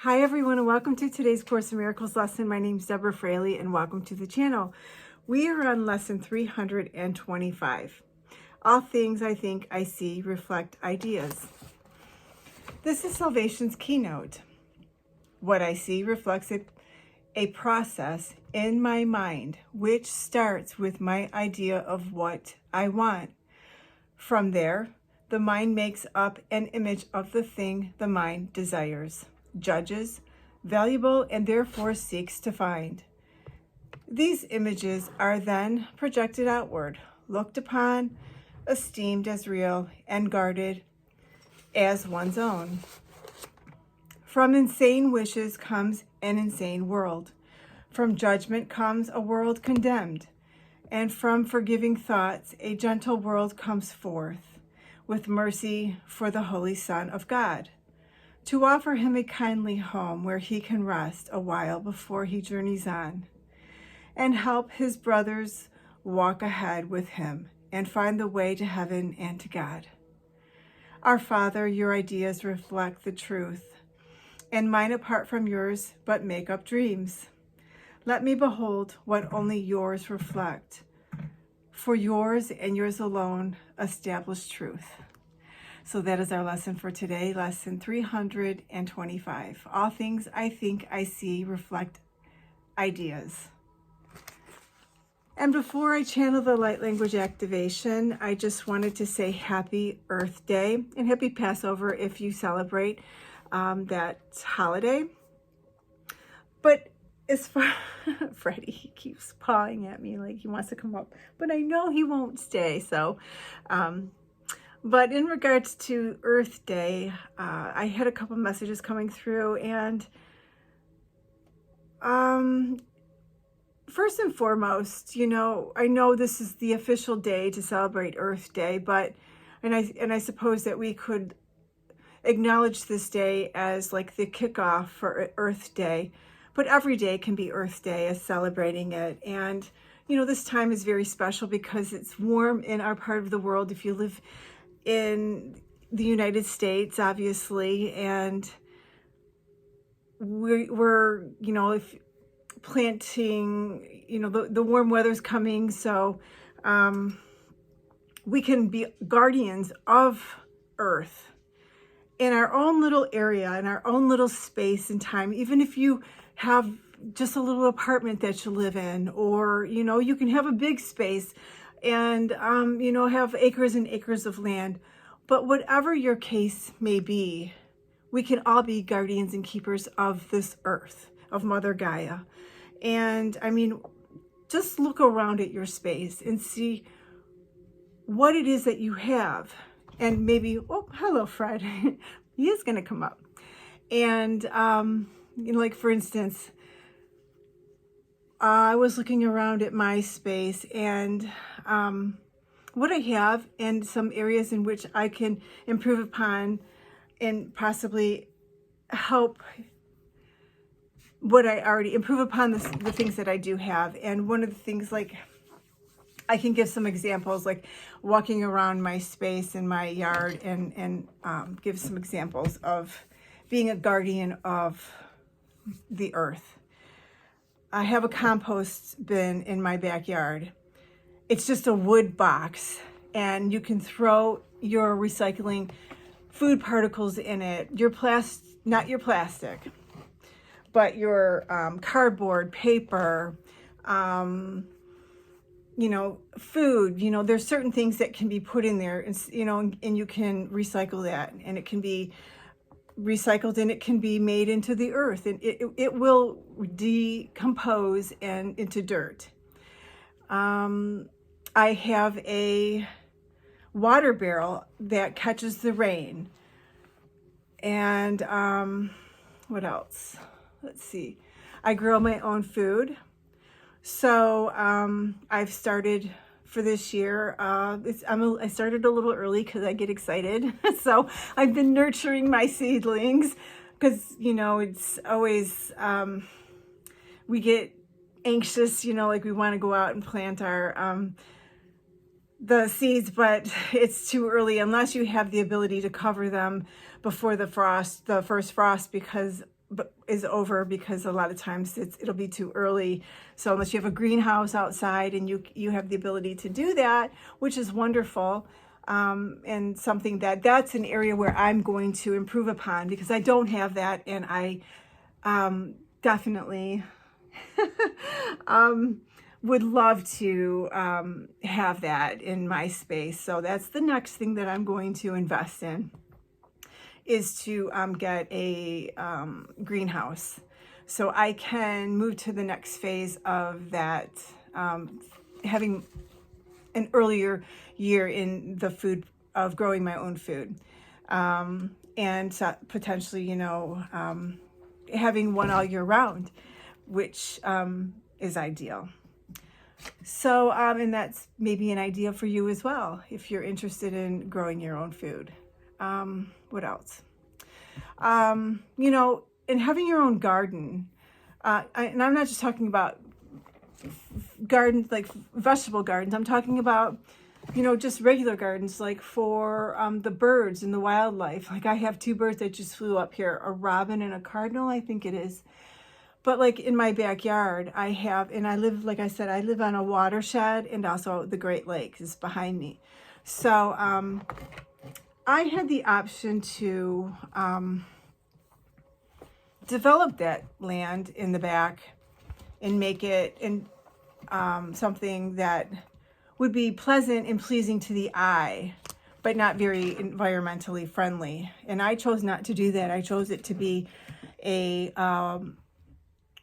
Hi everyone, and welcome to today's Course in Miracles lesson. My name is Deborah Fraley and welcome to the channel. We are on lesson 325. All things I think I see reflect ideas. This is Salvation's keynote. What I see reflects a process in my mind which starts with my idea of what I want. From there, the mind makes up an image of the thing the mind desires, judges, valuable, and therefore seeks to find. These images are then projected outward, looked upon, esteemed as real, and guarded as one's own. From insane wishes comes an insane world. From judgment comes a world condemned. And from forgiving thoughts, a gentle world comes forth, with mercy for the Holy Son of God, to offer him a kindly home where he can rest a while before he journeys on, and help his brothers walk ahead with him and find the way to heaven and to God. Our Father, your ideas reflect the truth, and mine apart from yours but make up dreams. Let me behold what only yours reflect, for yours and yours alone establish truth. So that is our lesson for today, lesson 325. All things I think I see reflect ideas. And before I channel the light language activation, I just wanted to say happy Earth Day and happy Passover if you celebrate that holiday. But as far, Freddie, he keeps pawing at me like he wants to come up, but I know he won't stay. So, but in regards to Earth Day, I had a couple messages coming through, and first and foremost, you know, I know this is the official day to celebrate Earth Day, but and I suppose that we could acknowledge this day as like the kickoff for Earth Day. But every day can be Earth Day as celebrating it. And, you know, this time is very special because it's warm in our part of the world. If you live in the United States, obviously, and we're you know, if planting, you know, the warm weather's coming. So we can be guardians of Earth in our own little area, in our own little space and time, even if you have just a little apartment that you live in, or, you know, you can have a big space and, you know, have acres and acres of land. But whatever your case may be, we can all be guardians and keepers of this earth, of Mother Gaia. And I mean, just look around at your space and see what it is that you have. And maybe, oh, hello, Fred. He is going to come up. And, you know, like for instance, I was looking around at my space and what I have and some areas in which I can improve upon and possibly help what I already improve upon the things that I do have. And one of the things, like, I can give some examples, like walking around my space in my yard and give some examples of being a guardian of the earth. I have a compost bin in my backyard. It's just a wood box, and you can throw your recycling food particles in it. Not your plastic, but your cardboard, paper, you know, food. You know, there's certain things that can be put in there, and, you know, and you can recycle that, and it can be recycled and it can be made into the earth, and it will decompose and into dirt. I have a water barrel that catches the rain. And what else? Let's see. I grow my own food. So I've started for this year. I started a little early because I get excited. So I've been nurturing my seedlings because, you know, it's always, we get anxious, you know, like we want to go out and plant our, the seeds, but it's too early unless you have the ability to cover them before the first frost, because is over, because a lot of times it'll be too early. So unless you have a greenhouse outside and you have the ability to do that, which is wonderful, and something that's an area where I'm going to improve upon, because I don't have that, and I definitely would love to have that in my space. So that's the next thing that I'm going to invest in, is to get a greenhouse, so I can move to the next phase of that, having an earlier year in the food of growing my own food, and potentially, having one all year round, which is ideal. So, and that's maybe an idea for you as well, if you're interested in growing your own food. What else? And having your own garden. And I'm not just talking about gardens, like vegetable gardens. I'm talking about, just regular gardens, like for the birds and the wildlife. Like I have 2 birds that just flew up here, a robin and a cardinal, I think it is. But like in my backyard, I have, and I live, like I said, I live on a watershed, and also the Great Lakes is behind me. So I had the option to develop that land in the back and make it in something that would be pleasant and pleasing to the eye, but not very environmentally friendly. And I chose not to do that. I chose it to be a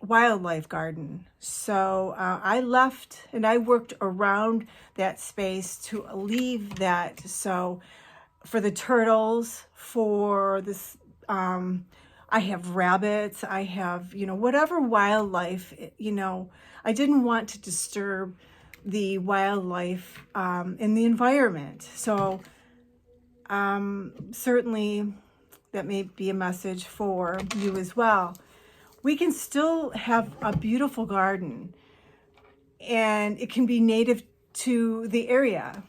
wildlife garden. So I left and I worked around that space to leave that. So for the turtles, for this, I have rabbits, I have, whatever wildlife, I didn't want to disturb the wildlife in the environment. So certainly that may be a message for you as well. We can still have a beautiful garden, and it can be native to the area,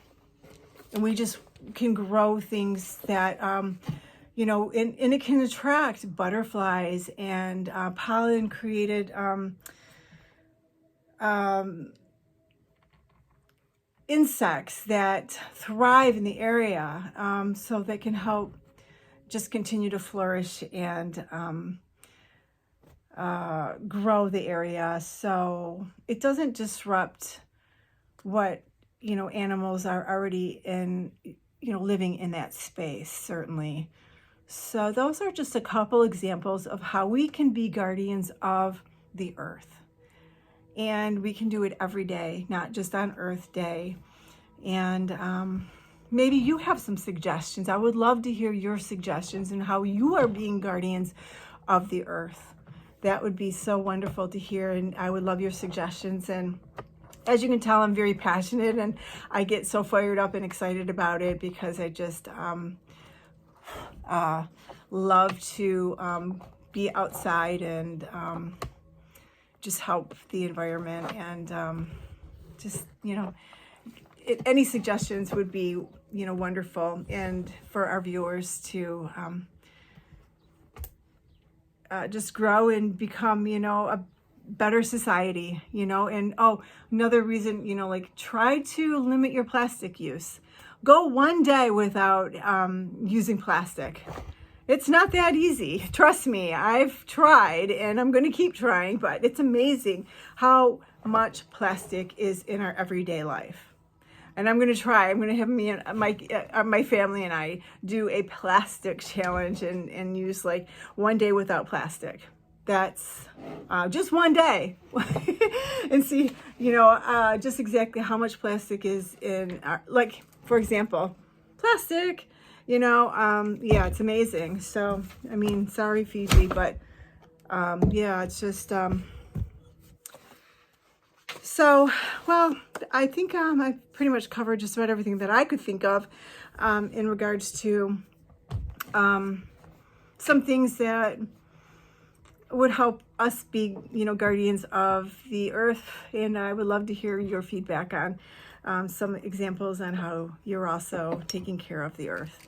and we just can grow things that and it can attract butterflies and pollen created insects that thrive in the area, so that can help just continue to flourish and grow the area, so it doesn't disrupt what animals are already in, living in that space, certainly. So those are just a couple examples of how we can be guardians of the earth, and we can do it every day, not just on Earth Day. And maybe you have some suggestions. I would love to hear your suggestions and how you are being guardians of the earth. That would be so wonderful to hear, and I would love your suggestions. And as you can tell, I'm very passionate, and I get so fired up and excited about it, because I just love to be outside and just help the environment, and any suggestions would be wonderful, and for our viewers to just grow and become, a better society, and another reason, like try to limit your plastic use. Go one day without using plastic. It's not that easy. Trust me, I've tried, and I'm going to keep trying, but it's amazing how much plastic is in our everyday life. And I'm going to try. I'm going to have me and my family and I do a plastic challenge and use like one day without plastic. That's just one day. And see, just exactly how much plastic is in our, like, for example, plastic, yeah, it's amazing. So, I mean, sorry, Fiji, but yeah, it's just, so, well, I think I pretty much covered just about everything that I could think of in regards to some things that would help us be, guardians of the earth. And I would love to hear your feedback on some examples on how you're also taking care of the earth.